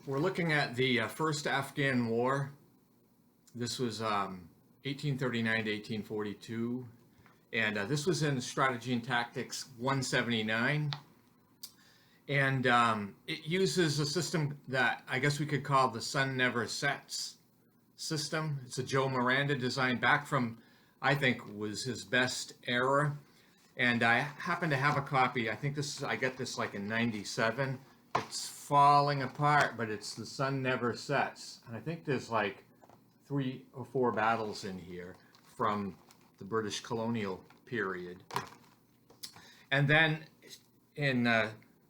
We're looking at the First Afghan War. This was 1839 to 1842, and this was in Strategy and Tactics 179. And it uses a system that I guess we could call the Sun Never Sets system. It's a Joe Miranda design back from, I think, was his best era. And I happen to have a copy. I think I got this like in '97. It's falling apart, but it's the Sun Never Sets. And I think there's like 3 or 4 battles in here from the British colonial period. And then in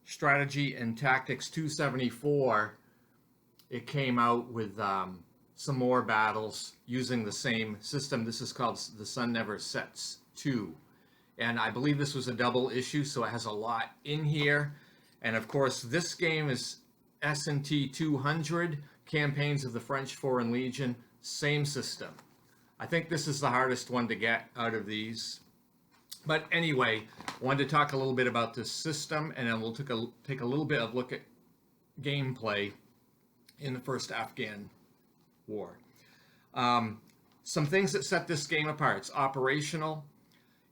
Strategy and Tactics 274, it came out with some more battles using the same system. This is called the Sun Never Sets 2. And I believe this was a double issue, so it has a lot in here. And of course, this game is S&T 200, Campaigns of the French Foreign Legion, same system. I think this is the hardest one to get out of these. But anyway, I wanted to talk a little bit about this system, and then we'll take a little bit of a look at gameplay in the First Afghan War. Some things that set this game apart. It's operational,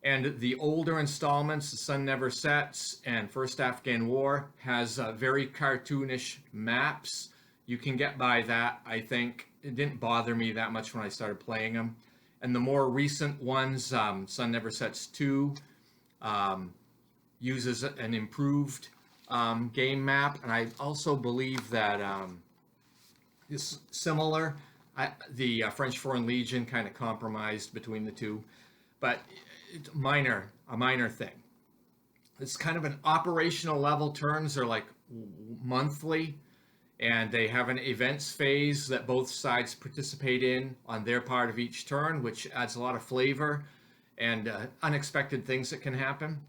and the older installments, the Sun Never Sets and First Afghan War, has very cartoonish maps. You can get by that, I think. It didn't bother me that much when I started playing them. And the more recent ones, Sun Never Sets 2, uses an improved game map. And I also believe that it's similar. The French Foreign Legion kind of compromised between the two. But it's a minor thing. It's kind of an operational level. Turns are like monthly. And they have an events phase that both sides participate in on their part of each turn, which adds a lot of flavor and unexpected things that can happen.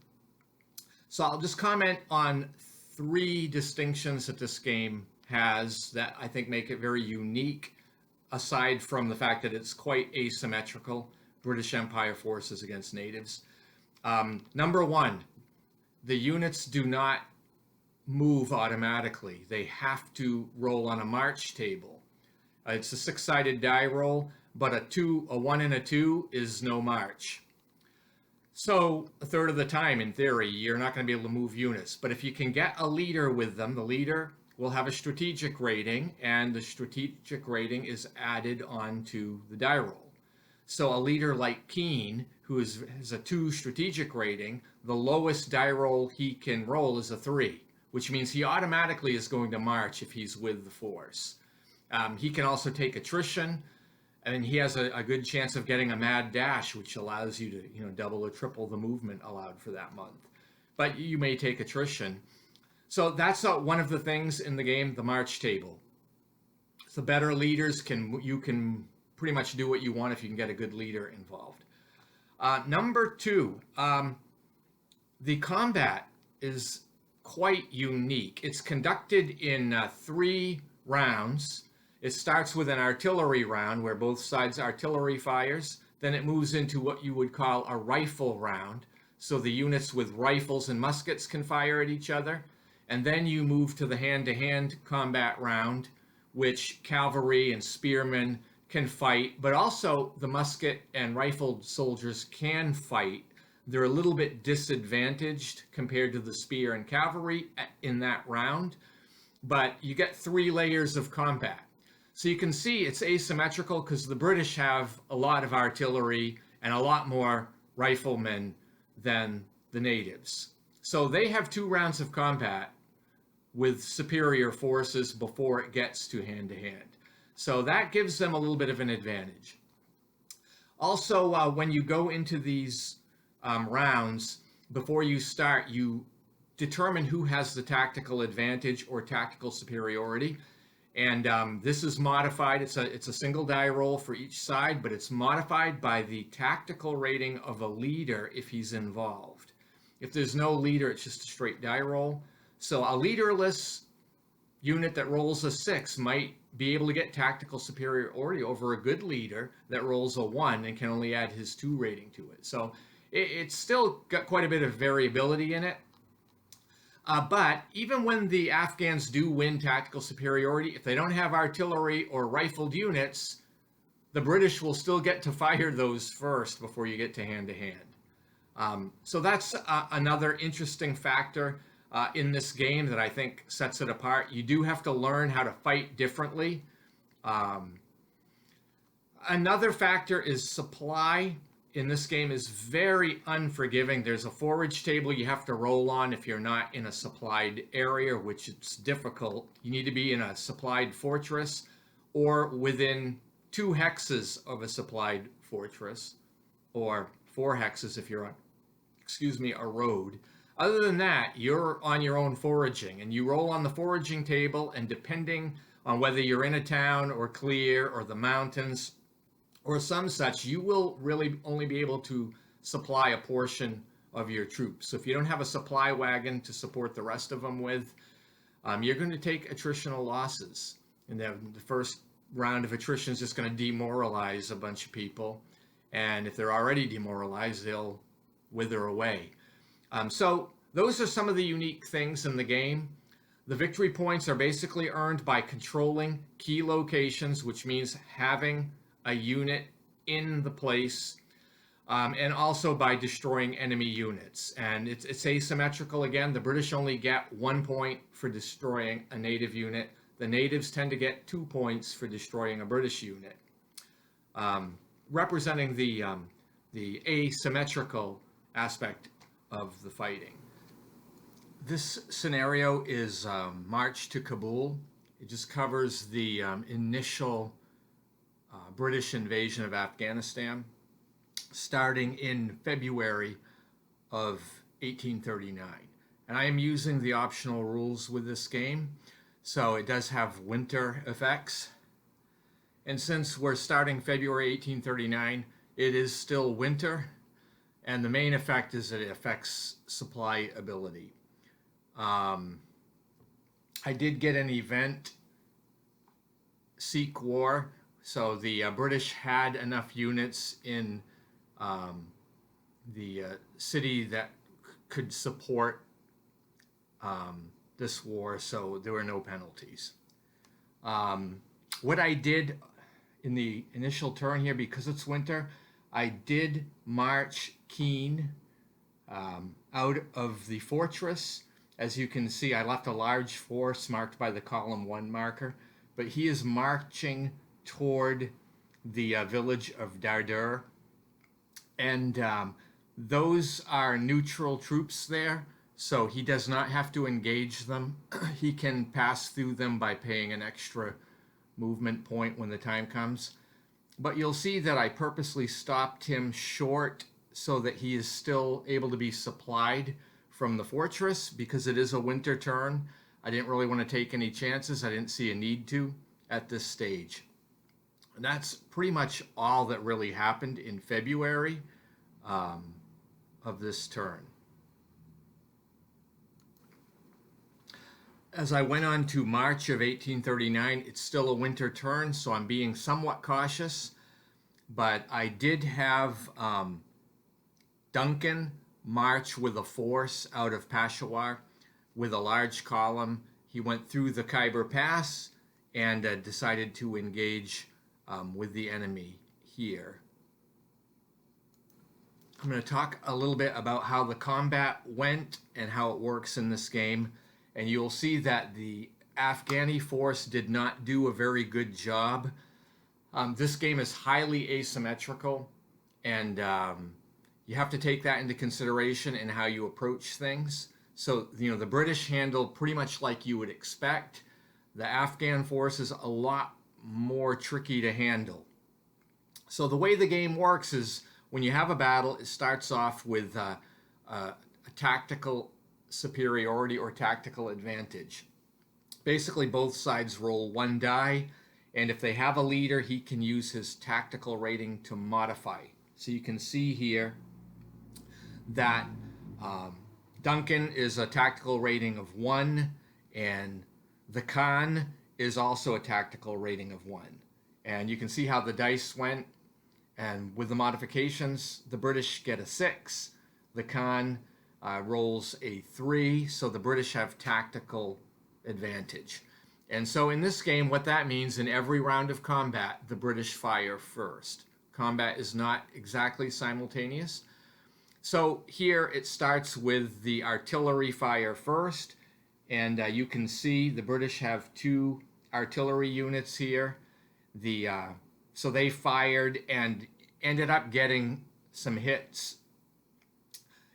So I'll just comment on 3 distinctions that this game has that I think make it very unique, aside from the fact that it's quite asymmetrical, British Empire forces against natives. Number 1, the units do not move automatically. They have to roll on a march table. It's a 6-sided die roll, but a 1 and a 2 is no march. So a third of the time, in theory, you're not going to be able to move units. But if you can get a leader with them, the leader will have a strategic rating, and the strategic rating is added onto the die roll. So a leader like Keane, who has a 2 strategic rating, the lowest die roll he can roll is a 3. Which means he automatically is going to march if he's with the force. He can also take attrition, and he has a good chance of getting a mad dash, which allows you to double or triple the movement allowed for that month. But you may take attrition. So that's one of the things in the game, the march table. So better leaders you can pretty much do what you want if you can get a good leader involved. Number 2, the combat is quite unique. It's conducted in 3 rounds. It starts with an artillery round where both sides artillery fires. Then it moves into what you would call a rifle round. So the units with rifles and muskets can fire at each other. And then you move to the hand-to-hand combat round, which cavalry and spearmen can fight, but also the musket and rifled soldiers can fight. They're a little bit disadvantaged compared to the spear and cavalry in that round, but you get 3 layers of combat. So you can see it's asymmetrical because the British have a lot of artillery and a lot more riflemen than the natives. So they have 2 rounds of combat with superior forces before it gets to hand-to-hand. So that gives them a little bit of an advantage. Also, when you go into these rounds, before you start, you determine who has the tactical advantage or tactical superiority. And this is modified. It's a single die roll for each side, but it's modified by the tactical rating of a leader if he's involved. If there's no leader, it's just a straight die roll. So a leaderless unit that rolls a 6 might be able to get tactical superiority over a good leader that rolls a 1 and can only add his 2 rating to it. So it's still got quite a bit of variability in it. But even when the Afghans do win tactical superiority, if they don't have artillery or rifled units, the British will still get to fire those first before you get to hand to hand. So that's another interesting factor in this game that I think sets it apart. You do have to learn how to fight differently. Um, Another factor is supply in this game is very unforgiving. There's a forage table you have to roll on if you're not in a supplied area, which it's difficult. You need to be in a supplied fortress or within 2 hexes of a supplied fortress, or 4 hexes if you're on, a road. Other than that, you're on your own foraging, and you roll on the foraging table, and depending on whether you're in a town or clear or the mountains or some such, you will really only be able to supply a portion of your troops. So if you don't have a supply wagon to support the rest of them with, you're going to take attritional losses. And the first round of attrition is just going to demoralize a bunch of people. And if they're already demoralized, they'll wither away. So those are some of the unique things in the game. The victory points are basically earned by controlling key locations, which means having a unit in the place, and also by destroying enemy units. And it's asymmetrical again. The British only get 1 point for destroying a native unit. The natives tend to get 2 points for destroying a British unit, representing the asymmetrical aspect of the fighting. This scenario is March to Kabul. It just covers the initial British invasion of Afghanistan, starting in February of 1839. And I am using the optional rules with this game, so it does have winter effects. And since we're starting February 1839, it is still winter, and the main effect is that it affects supply ability. I did get an event, Sikh War. So the British had enough units in the city that could support this war, so there were no penalties. What I did in the initial turn here, because it's winter, I did march Keane out of the fortress. As you can see, I left a large force marked by the column 1 marker, but he is marching toward the village of Dardur, and those are neutral troops there, so he does not have to engage them. He can pass through them by paying an extra movement point when the time comes. But you'll see that I purposely stopped him short so that he is still able to be supplied from the fortress, because it is a winter turn. I didn't really want to take any chances. I didn't see a need to at this stage. And that's pretty much all that really happened in February of this turn. As I went on to March of 1839, it's still a winter turn, so I'm being somewhat cautious. But I did have Duncan march with a force out of Peshawar with a large column. He went through the Khyber Pass and decided to engage with the enemy here. I'm going to talk a little bit about how the combat went and how it works in this game. And you'll see that the Afghani force did not do a very good job. This game is highly asymmetrical, and you have to take that into consideration in how you approach things. So, the British handled pretty much like you would expect. The Afghan force is a lot more tricky to handle. So the way the game works is when you have a battle, it starts off with a tactical superiority or tactical advantage. Basically, both sides roll 1 die, and if they have a leader, he can use his tactical rating to modify. So you can see here that Duncan is a tactical rating of 1, and the Khan is also a tactical rating of 1. And you can see how the dice went, and with the modifications, the British get a 6, the Khan rolls a 3, so the British have tactical advantage. And so in this game, what that means, in every round of combat, the British fire first. Combat is not exactly simultaneous. So here it starts with the artillery fire first, and you can see the British have 2 artillery units here. So they fired and ended up getting some hits.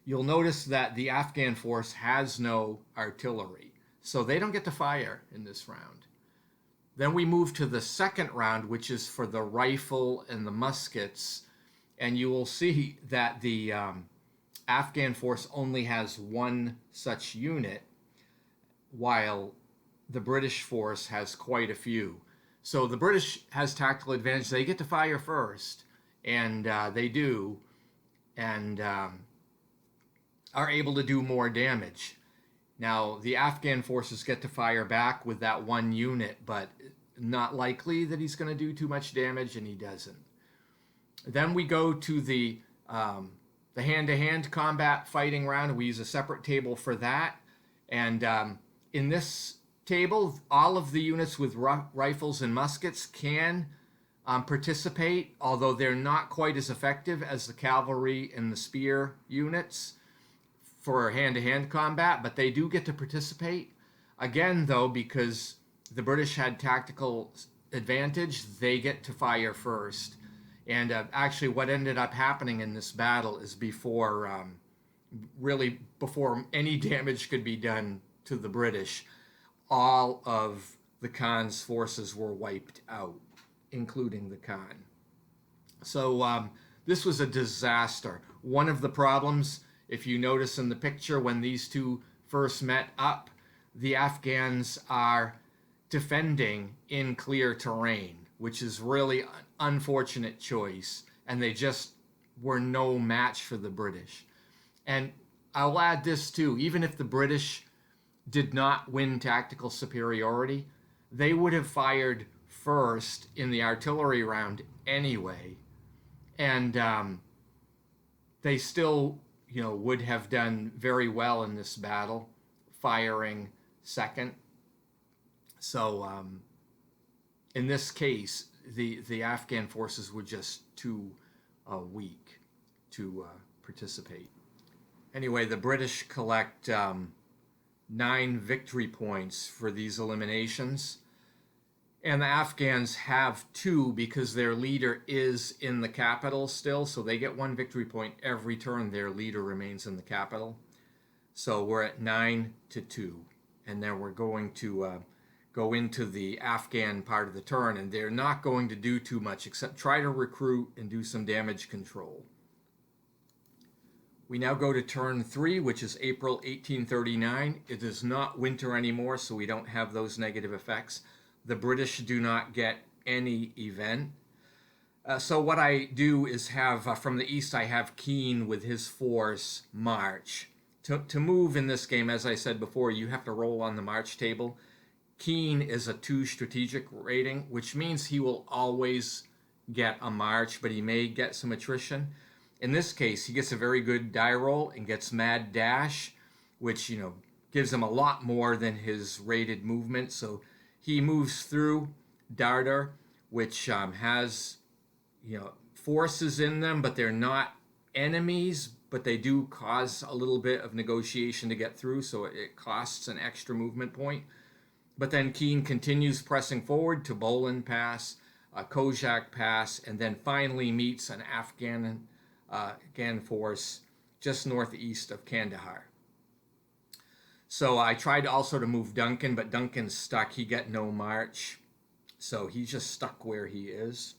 You'll notice that the Afghan force has no artillery, so they don't get to fire in this round. Then we move to the second round, which is for the rifle and the muskets, and you will see that the Afghan force only has 1 such unit, while the British force has quite a few. So the British has tactical advantage. They get to fire first, and they do, and are able to do more damage. Now, the Afghan forces get to fire back with that 1 unit, but not likely that he's going to do too much damage, and he doesn't. Then we go to the hand-to-hand combat fighting round. We use a separate table for that. And in this table, all of the units with rifles and muskets can participate, although they're not quite as effective as the cavalry and the spear units for hand-to-hand combat, but they do get to participate. Again, though, because the British had tactical advantage, they get to fire first. And actually what ended up happening in this battle is before any damage could be done to the British, all of the Khan's forces were wiped out, including the Khan. So this was a disaster. One of the problems, if you notice in the picture, when these two first met up, the Afghans are defending in clear terrain, which is really an unfortunate choice, and they just were no match for the British. And I'll add this too, even if the British did not win tactical superiority, they would have fired first in the artillery round anyway, and they still would have done very well in this battle, firing second. So in this case, the Afghan forces were just too weak to participate. Anyway, the British collect 9 victory points for these eliminations, and the Afghans have 2 because their leader is in the capital still, so they get 1 victory point every turn their leader remains in the capital. So we're at 9-2, and then we're going to go into the Afghan part of the turn, and they're not going to do too much except try to recruit and do some damage control. We now go to turn 3, which is April 1839. It is not winter anymore, so we don't have those negative effects. The British do not get any event. So what I do is have, from the east, I have Keane with his force march. To move in this game, as I said before, you have to roll on the march table. Keane is a 2 strategic rating, which means he will always get a march, but he may get some attrition. In this case, he gets a very good die roll and gets mad dash, which gives him a lot more than his rated movement. So he moves through Darder, which has forces in them, but they're not enemies, but they do cause a little bit of negotiation to get through, so it costs an extra movement point. But then Keane continues pressing forward to Bolan Pass, Kozak Pass, and then finally meets an Afghan force just northeast of Kandahar. So I tried also to move Duncan, but Duncan's stuck. He got no march, so he's just stuck where he is.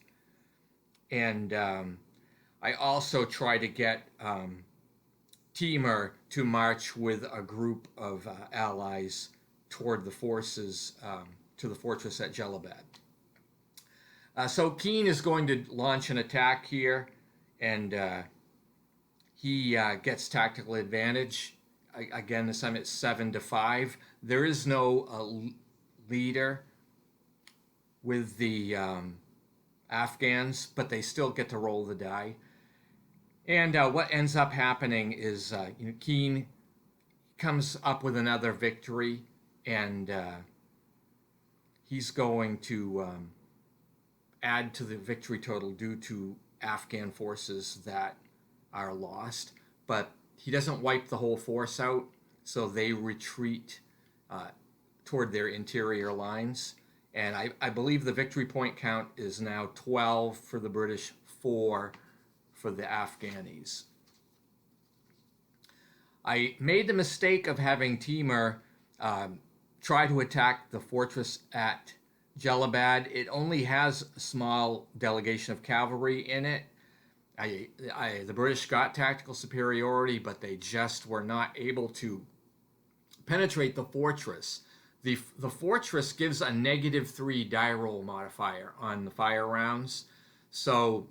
And I also try to get Timur to march with a group of allies toward the forces, to the fortress at Jelibad. So Keane is going to launch an attack here, and he gets tactical advantage. Again, this time it's 7-5. There is no leader with the Afghans, but they still get to roll the die. And what ends up happening is Keane comes up with another victory, and he's going to add to the victory total due to Afghan forces that are lost. But he doesn't wipe the whole force out, so they retreat toward their interior lines. And I believe the victory point count is now 12 for the British, 4 for the Afghanis. I made the mistake of having Timur try to attack the fortress at Jelibad. It only has a small delegation of cavalry in it. The British got tactical superiority, but they just were not able to penetrate the fortress. The fortress gives a -3 die roll modifier on the fire rounds, so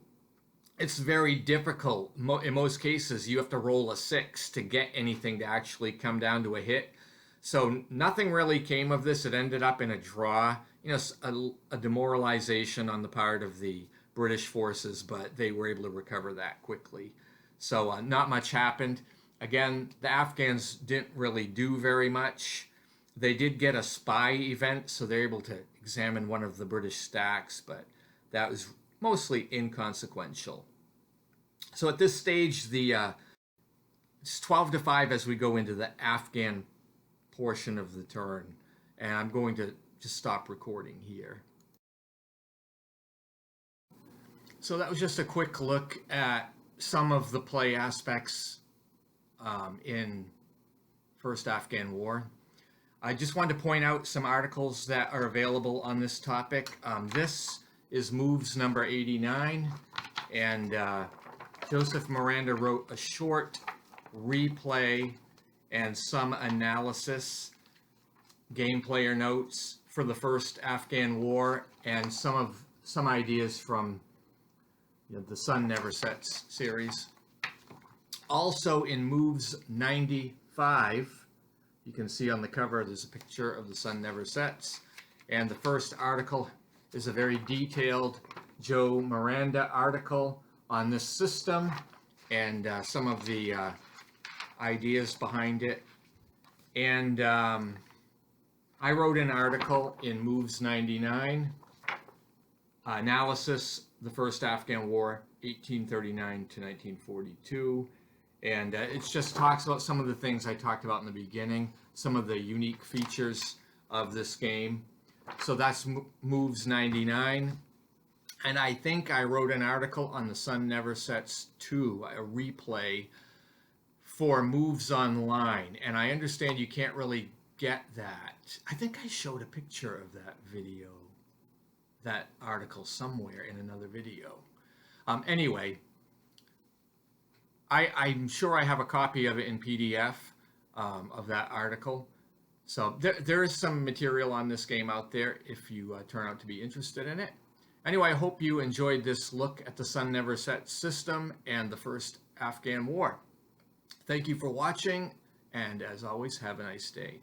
it's very difficult. In most cases, you have to roll a 6 to get anything to actually come down to a hit. So nothing really came of this. It ended up in a draw, a demoralization on the part of the British forces, but they were able to recover that quickly. So not much happened. Again, the Afghans didn't really do very much. They did get a spy event, so they're able to examine one of the British stacks, but that was mostly inconsequential. So at this stage, it's 12-5 as we go into the Afghan portion of the turn, and I'm going to just stop recording here. So that was just a quick look at some of the play aspects in First Afghan War. I just wanted to point out some articles that are available on this topic. This is Moves number 89, and Joseph Miranda wrote a short replay and some analysis, game player notes for the First Afghan War, and some ideas from the Sun Never Sets series. Also in Moves 95, you can see on the cover there's a picture of the Sun Never Sets, and the first article is a very detailed Joe Miranda article on this system and some of the ideas behind it. And I wrote an article in Moves 99, analysis, the First Afghan War, 1839 to 1942. And it just talks about some of the things I talked about in the beginning, some of the unique features of this game. So that's Moves 99. And I think I wrote an article on the Sun Never Sets 2, a replay for Moves Online. And I understand you can't really get that. I think I showed a picture of that video, that article somewhere in another video. Anyway, I'm sure I have a copy of it in PDF of that article. So there is some material on this game out there if you turn out to be interested in it. Anyway, I hope you enjoyed this look at the Sun Never Sets system and the First Afghan War. Thank you for watching, and as always, have a nice day.